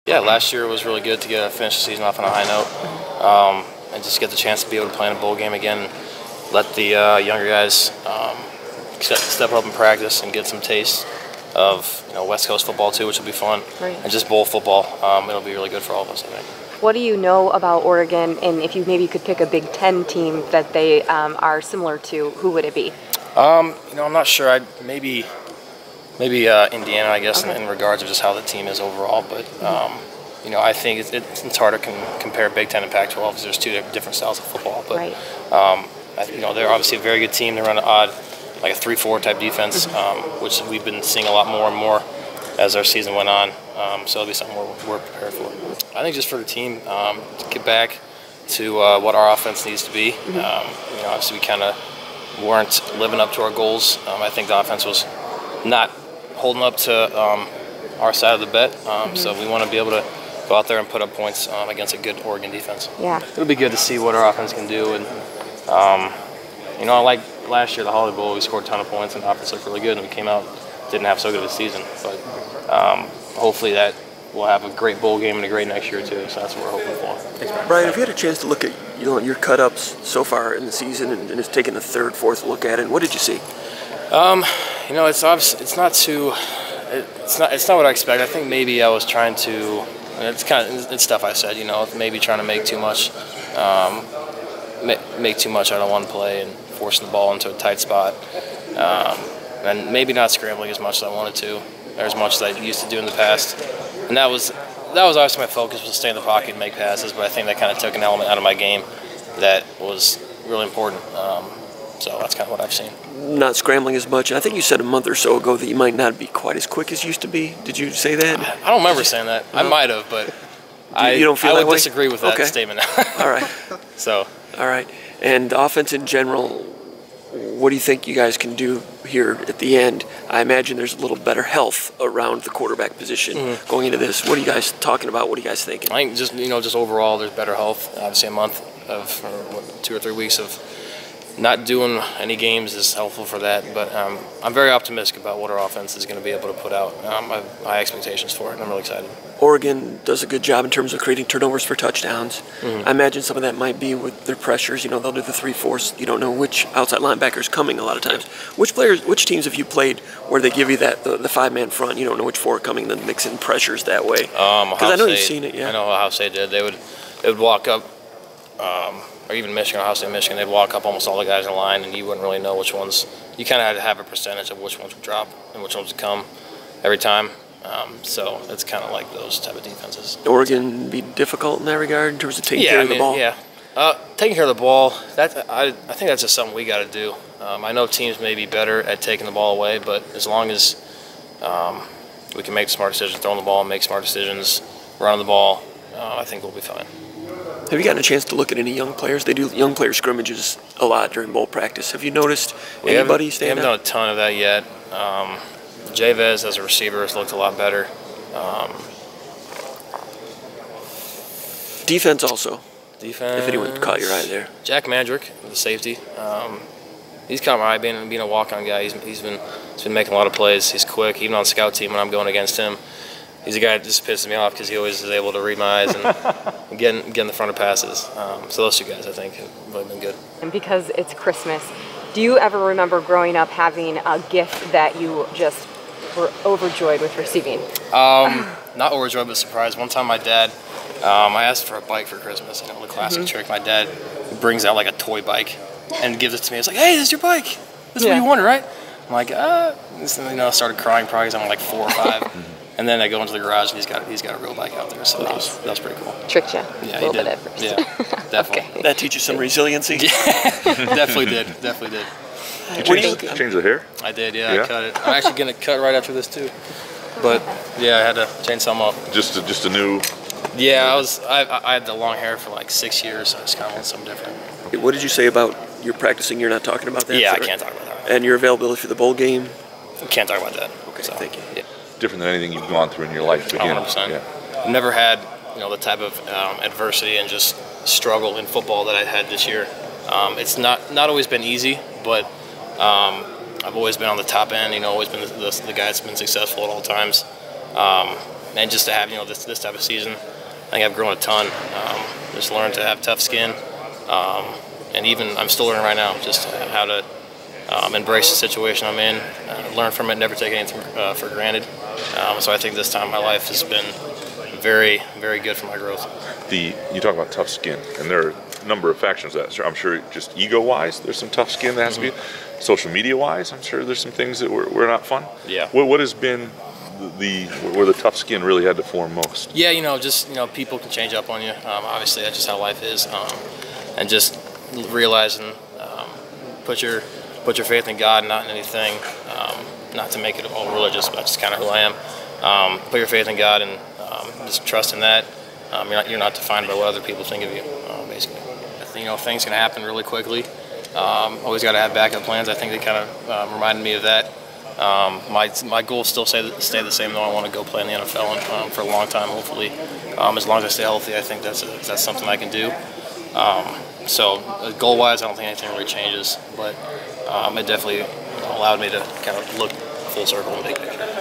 Yeah, last year was really good to finish the season off on a high note, and just get the chance to be able to play in a bowl game again. And let the younger guys step up in practice and get some taste of West Coast football too, which will be fun. Right. And just bowl football. It'll be really good for all of us, I think. What do you know about Oregon, and if you maybe could pick a Big Ten team that they are similar to, who would it be? I'm not sure. Maybe Indiana, I guess, Okay. in regards of just how the team is overall. But I think it's hard to compare Big Ten and Pac-12 because there's two different styles of football. But Right. they're obviously a very good team. They run an odd, like a 3-4 type defense, which we've been seeing a lot more and more as our season went on. So it'll be something we're prepared for. I think just for the team to get back to what our offense needs to be. Obviously we kind of weren't living up to our goals. I think the offense was not holding up to our side of the bet. So we want to be able to go out there and put up points against a good Oregon defense. Yeah. It'll be good to see what our offense can do. And like last year, the Holiday Bowl, we scored a ton of points and the offense looked really good, and we came out, didn't have so good of a season. But hopefully that we'll have a great bowl game and a great next year too. So that's what we're hoping for. Brian, have you had a chance to look at your cut-ups so far in the season, and it's taken a third, fourth look at it? What did you see? It's obvious. It's not what I expected. I think maybe I was trying to. It's stuff I said. Maybe trying to make too much. Make too much out of one play and forcing the ball into a tight spot, and maybe not scrambling as much as I wanted to, or as much as I used to do in the past. And that was obviously my focus, was to stay in the pocket and make passes. But I think that kind of took an element out of my game that was really important. So that's kind of what I've seen. Not scrambling as much. I think you said a month or so ago that you might not be quite as quick as you used to be. Did you say that? I don't remember saying that. I might have, but you don't feel I that would way? disagree with that Okay. statement. All right. So. All right. And offense in general, what do you think you guys can do here at the end? I imagine there's a little better health around the quarterback position going into this. What are you guys talking about? What are you guys thinking? I think just overall, there's better health. Obviously, a month of, or 2 or 3 weeks of not doing any games is helpful for that. But I'm very optimistic about what our offense is going to be able to put out. I have high expectations for it, and I'm really excited. Oregon does a good job in terms of creating turnovers for touchdowns. I imagine some of that might be with their pressures. They'll do the 3-4s. You don't know which outside linebacker's coming a lot of times. Which teams have you played where they give you that the 5-man front? You don't know which 4 are coming, then mix in pressures that way. Because I know you've seen it. Yeah. I know Ohio State did. They would walk up, or even Michigan, Ohio State, Michigan. They'd walk up almost all the guys in line, and you wouldn't really know which ones. You kind of had to have a percentage of which ones would drop and which ones would come every time. So it's kind of like those type of defenses. Oregon be difficult in that regard in terms of taking care of the ball? Yeah. Taking care of the ball, I think that's just something we got to do. I know teams may be better at taking the ball away, but as long as we can make smart decisions, throwing the ball, make smart decisions, running the ball, I think we'll be fine. Have you gotten a chance to look at any young players? They do young player scrimmages a lot during bowl practice. Have you noticed anybody stand out? We haven't done a ton of that yet. Javez as a receiver has looked a lot better. Defense also. Defense. If anyone caught your eye there. Jack Mandrick, the safety. He's caught my eye being a walk-on guy. He's been making a lot of plays. He's quick. Even on scout team when I'm going against him, he's a guy that just pisses me off because he always is able to read my eyes and get in the front of passes. So those 2 guys, I think, have really been good. And because it's Christmas, do you ever remember growing up having a gift that you just were overjoyed with receiving? Not overjoyed, but surprised. One time my dad, I asked for a bike for Christmas. The classic trick. My dad brings out like a toy bike and gives it to me. It's like, hey, this is your bike. This is what you wanted, right? I'm like, I started crying probably because I'm like 4 or 5. And then I go into the garage and he's got a real bike out there. So that was pretty cool. Tricked you Yeah, a little he did. bit at first. Yeah, definitely. Okay. That teaches some resiliency. Definitely did. You changed the hair? I did, yeah. I cut it. I'm actually going to cut right after this too. But yeah, I had to change something up. Just a new. Yeah, I had the long hair for like 6 years, so I just kind of want something different. What did you say about your practicing? You're not talking about that? Yeah, I can't talk about that. And your availability for the bowl game? Can't talk about that. Okay, so, thank you. Yeah. Different than anything you've gone through in your life again. 100%. Yeah. I've never had the type of adversity and just struggle in football that I had this year. It's not always been easy, but I've always been on the top end. Always been the guy that's been successful at all times. and just to have this type of season, I think I've grown a ton. Just learned to have tough skin, and even I'm still learning right now just how to embrace the situation I'm in, learn from it, never take anything for granted. So I think this time in my life has been very, very good for my growth. You talk about tough skin, and there are a number of factions of that. I'm sure just ego-wise, there's some tough skin that has to be. Social media-wise, I'm sure there's some things that were not fun. Yeah. What has been where the tough skin really had to form most? Yeah, people can change up on you. Obviously, that's just how life is, and just realizing put your faith in God, not in anything. Not to make it all religious, but that's just kind of who I am. Put your faith in God and just trust in that. You're not defined by what other people think of you, basically. Things can happen really quickly. Always got to have backup plans. I think they kind of reminded me of that. My goals still stay the same, though. I want to go play in the NFL for a long time, hopefully. As long as I stay healthy, I think that's something I can do. So goal-wise, I don't think anything really changes, but it definitely allowed me to kind of look full circle and big picture.